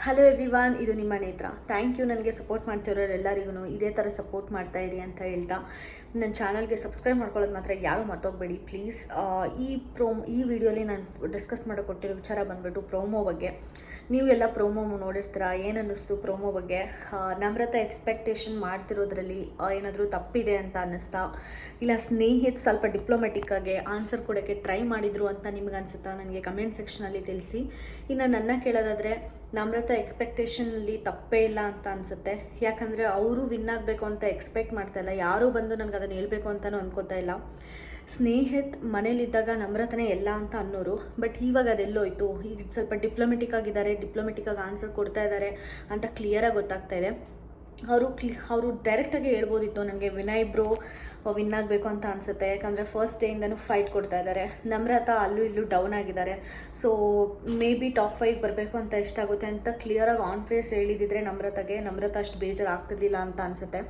Hello everyone, ಇದು ನಿಮ್ಮ ನೇತ್ರ. ಥ್ಯಾಂಕ್ ಯು ನನಗೆ ಸಪೋರ್ಟ್ ಮಾಡ್ತಿರೋರೆಲ್ಲರಿಗೂ ಇದೇ ಥರ ಸಪೋರ್ಟ್ ಮಾಡ್ತಾಯಿರಿ ಅಂತ ಹೇಳ್ತಾ, ನನ್ನ ಚಾನಲ್ಗೆ ಸಬ್ಸ್ಕ್ರೈಬ್ ಮಾಡ್ಕೊಳ್ಳೋದು ಮಾತ್ರ ಯಾರೂ ಮರ್ತೋಗ್ಬೇಡಿ ಪ್ಲೀಸ್. ಈ ವಿಡಿಯೋಲಿ ನಾನು ಡಿಸ್ಕಸ್ ಕೊಟ್ಟಿರೋ ವಿಚಾರ ಬಂದುಬಿಟ್ಟು ಪ್ರೋಮೋ ಬಗ್ಗೆ. ನೀವು ಎಲ್ಲ ಪ್ರೋಮೋ ನೋಡಿರ್ತೀರ, ಏನು ಅನ್ನಿಸ್ತು ಪ್ರೋಮೋ ಬಗ್ಗೆ? ನಮ್ರತಾ ಎಕ್ಸ್ಪೆಕ್ಟೇಷನ್ ಮಾಡ್ತಿರೋದ್ರಲ್ಲಿ ಏನಾದರೂ ತಪ್ಪಿದೆ ಅಂತ ಅನ್ನಿಸ್ತಾ, ಇಲ್ಲ ಸ್ನೇಹಿತ ಸ್ವಲ್ಪ ಡಿಪ್ಲೊಮೆಟಿಕ್ಕಾಗಿ ಆನ್ಸರ್ ಕೊಡೋಕ್ಕೆ ಟ್ರೈ ಮಾಡಿದರು ಅಂತ ನಿಮ್ಗೆ ಅನಿಸುತ್ತಾ? ನನಗೆ ಕಮೆಂಟ್ ಸೆಕ್ಷನಲ್ಲಿ ತಿಳಿಸಿ. ಇನ್ನು ನನ್ನ ಕೇಳೋದಾದರೆ, ನಮ್ರತಾ ಎಕ್ಸ್ಪೆಕ್ಟೇಷನಲ್ಲಿ ತಪ್ಪೇ ಇಲ್ಲ ಅಂತ ಅನಿಸುತ್ತೆ. ಯಾಕಂದರೆ ಅವರು ವಿನ್ ಆಗಬೇಕು ಅಂತ ಎಕ್ಸ್ಪೆಕ್ಟ್ ಮಾಡ್ತಾಯಿಲ್ಲ, ಯಾರೂ ಬಂದು ನನಗೆ ಅದನ್ನು ಹೇಳ್ಬೇಕು ಅಂತಲೂ ಅನ್ಕೋತಾ ಇಲ್ಲ. ಸ್ನೇಹಿತ ಮನೇಲಿದ್ದಾಗ ನಮ್ರತನೇ ಎಲ್ಲ ಅಂತ ಅನ್ನೋರು, ಬಟ್ ಇವಾಗ ಅದೆಲ್ಲೋಯ್ತು. ಈಗ ಸ್ವಲ್ಪ ಡಿಪ್ಲೊಮೆಟಿಕ್ ಡಿಪ್ಲೊಮೆಟಿಕ್ಕಾಗಿ ಆನ್ಸರ್ ಕೊಡ್ತಾ ಇದ್ದಾರೆ ಅಂತ ಕ್ಲಿಯರಾಗಿ ಗೊತ್ತಾಗ್ತಾ ಇದೆ. ಅವರು ಡೈರೆಕ್ಟಾಗಿ ಹೇಳ್ಬೋದಿತ್ತು, ನನಗೆ ವಿನಯ್ ಬ್ರೋ ವಿನ್ ಆಗಬೇಕು ಅಂತ ಅನಿಸುತ್ತೆ. ಯಾಕಂದರೆ ಫಸ್ಟ್ ಡೇಯಿಂದನೂ ಫೈಟ್ ಕೊಡ್ತಾ ಇದ್ದಾರೆ. ನಮ್ರತಾ ಅಲ್ಲೂ ಇಲ್ಲೂ ಡೌನ್ ಆಗಿದ್ದಾರೆ. ಸೊ ಮೇ ಬಿ ಟಾಪ್ 5 ಬರಬೇಕು ಅಂತ ಇಷ್ಟಾಗುತ್ತೆ ಅಂತ ಕ್ಲಿಯರಾಗಿ ಆನ್ ಫೇಸ್ ಹೇಳಿದಿದ್ರೆ ನಮ್ರತಾ ಅಷ್ಟು ಬೇಜಾರು ಆಗ್ತಿರ್ಲಿಲ್ಲ ಅಂತ ಅನಿಸುತ್ತೆ.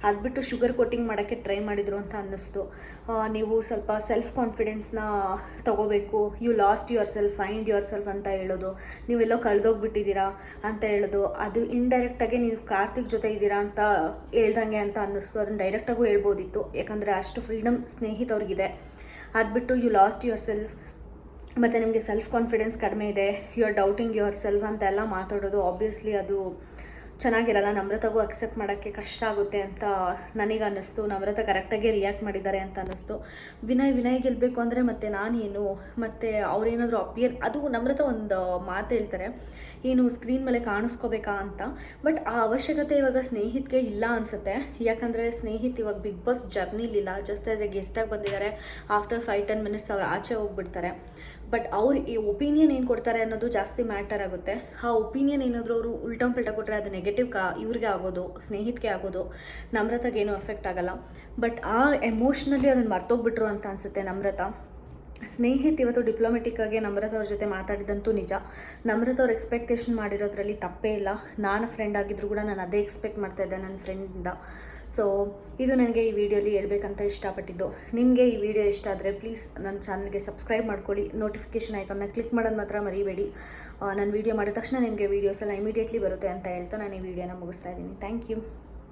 ಅದು ಬಿಟ್ಟು ಶುಗರ್ ಕೋಟಿಂಗ್ ಮಾಡೋಕ್ಕೆ ಟ್ರೈ ಮಾಡಿದರು ಅಂತ ಅನ್ನಿಸ್ತು. ನೀವು ಸ್ವಲ್ಪ ಸೆಲ್ಫ್ ಕಾನ್ಫಿಡೆನ್ಸ್ನ ತೊಗೋಬೇಕು, you lost yourself, find yourself ಅಂತ ಹೇಳೋದು, ನೀವೆಲ್ಲೋ ಕಳೆದೋಗ್ಬಿಟ್ಟಿದ್ದೀರಾ ಅಂತ ಹೇಳೋದು, ಅದು ಇಂಡೈರೆಕ್ಟಾಗಿ ನೀವು ಕಾರ್ತಿಕ್ ಜೊತೆ ಇದ್ದೀರಾ ಅಂತ ಹೇಳ್ದಂಗೆ ಅಂತ ಅನ್ನಿಸ್ತು. ಅದನ್ನು ಡೈರೆಕ್ಟಾಗೂ ಹೇಳ್ಬೋದಿತ್ತು, ಯಾಕಂದರೆ ಅಷ್ಟು ಫ್ರೀಡಮ್ ಸ್ನೇಹಿತವ್ರಿಗಿದೆ. ಅದು ಬಿಟ್ಟು ಯು ಲಾಸ್ಟ್ ಯುವರ್ ಸೆಲ್ಫ್ ಮತ್ತು ನಿಮಗೆ ಸೆಲ್ಫ್ ಕಾನ್ಫಿಡೆನ್ಸ್ ಕಡಿಮೆ ಇದೆ, you are doubting yourself ಅಂತೆಲ್ಲ ಮಾತಾಡೋದು ಆಬ್ವಿಯಸ್ಲಿ ಅದು ಚೆನ್ನಾಗಿರಲ್ಲ. ನಮ್ರತಾಗೂ ಅಕ್ಸೆಪ್ಟ್ ಮಾಡೋಕ್ಕೆ ಕಷ್ಟ ಆಗುತ್ತೆ ಅಂತ ನನಗೆ ಅನ್ನಿಸ್ತು. ನಮ್ರತಾ ಕರೆಕ್ಟಾಗಿ ರಿಯಾಕ್ಟ್ ಮಾಡಿದ್ದಾರೆ ಅಂತ ಅನ್ನಿಸ್ತು. ವಿನಯ್ ಗೆಲ್ಲಬೇಕು ಅಂದರೆ ಮತ್ತೆ ನಾನೇನು, ಮತ್ತು ಅವ್ರೇನಾದರೂ ಅದು ನಮ್ರತಾ ಒಂದು ಮಾತು ಹೇಳ್ತಾರೆ, ಏನು ಸ್ಕ್ರೀನ್ ಮೇಲೆ ಕಾಣಿಸ್ಕೋಬೇಕಾ ಅಂತ. ಬಟ್ ಆ ಅವಶ್ಯಕತೆ ಇವಾಗ ಸ್ನೇಹಿತಗೆ ಇಲ್ಲ ಅನಿಸುತ್ತೆ. ಯಾಕಂದರೆ ಸ್ನೇಹಿತ್ ಇವಾಗ ಬಿಗ್ ಬಾಸ್ ಜರ್ನಿಲಿಲ್ಲ, ಜಸ್ಟ್ ಆ್ಯಸ್ ಎ ಗೆಸ್ಟಾಗಿ ಬಂದಿದ್ದಾರೆ. ಆಫ್ಟರ್ 5-10 ಮಿನಿಟ್ಸ್ ಅವ್ರು ಆಚೆ ಹೋಗ್ಬಿಡ್ತಾರೆ. ಬಟ್ ಅವ್ರು ಈ ಒಪಿನಿಯನ್ ಏನು ಕೊಡ್ತಾರೆ ಅನ್ನೋದು ಜಾಸ್ತಿ ಮ್ಯಾಟರ್ ಆಗುತ್ತೆ. ಆ ಒಪಿನಿಯನ್ ಏನಾದರೂ ಅವರು ಉಲ್ಟಾ ಕೊಟ್ಟರೆ ಅದು ನೆಗೆಟಿವ್ ಇವ್ರಿಗೆ ಆಗೋದು, ಸ್ನೇಹಿತಗೆ ಆಗೋದು, ನಮ್ರತಾಗೆ ಏನೂ ಎಫೆಕ್ಟ್ ಆಗೋಲ್ಲ. ಬಟ್ ಆ ಎಮೋಷ್ನಲಿ ಅದನ್ನು ಮರ್ತೋಗ್ಬಿಟ್ರು ಅಂತ ಅನಿಸುತ್ತೆ ನಮ್ರತಾ. ಸ್ನೇಹಿತ ಇವತ್ತು ಡಿಪ್ಲೊಮೆಟಿಕ್ಕಾಗಿ ನಮ್ರತಾ ಅವ್ರ ಜೊತೆ ಮಾತಾಡಿದಂತೂ ನಿಜ. ನಮ್ರತಾ ಅವ್ರು ಎಕ್ಸ್ಪೆಕ್ಟೇಷನ್ ಮಾಡಿರೋದ್ರಲ್ಲಿ ತಪ್ಪೇ ಇಲ್ಲ. ನಾನು ಫ್ರೆಂಡ್ ಆಗಿದ್ರು ಕೂಡ ನಾನು ಅದೇ ಎಕ್ಸ್ಪೆಕ್ಟ್ ಮಾಡ್ತಾಯಿದ್ದೆ ನನ್ನ ಫ್ರೆಂಡಿಂದ. ಸೊ ಇದು ನನಗೆ ಈ ವಿಡಿಯೋಲಿ ಹೇಳ್ಬೇಕಂತ ಇಷ್ಟಪಟ್ಟಿದ್ದು. ನಿಮಗೆ ಈ ವಿಡಿಯೋ ಇಷ್ಟ ಆದರೆ ಪ್ಲೀಸ್ ನನ್ನ ಚಾನಲ್ಗೆ ಸಬ್ಸ್ಕ್ರೈಬ್ ಮಾಡ್ಕೊಳ್ಳಿ, ನೋಟಿಫಿಕೇಷನ್ ಐಕನ್ನ ಕ್ಲಿಕ್ ಮಾಡೋದು ಮಾತ್ರ ಮರಿಬೇಡಿ. ನಾನು ವಿಡಿಯೋ ಮಾಡಿದ ತಕ್ಷಣ ನಿಮಗೆ ವೀಡಿಯೋಸ್ ಎಲ್ಲ ಇಮಿಡಿಯೇಟ್ಲಿ ಬರುತ್ತೆ ಅಂತ ಹೇಳ್ತಾ ನಾನು ಈ ವಿಡಿಯೋನ ಮುಗಿಸ್ತಾ ಇದ್ದೀನಿ. Thank you.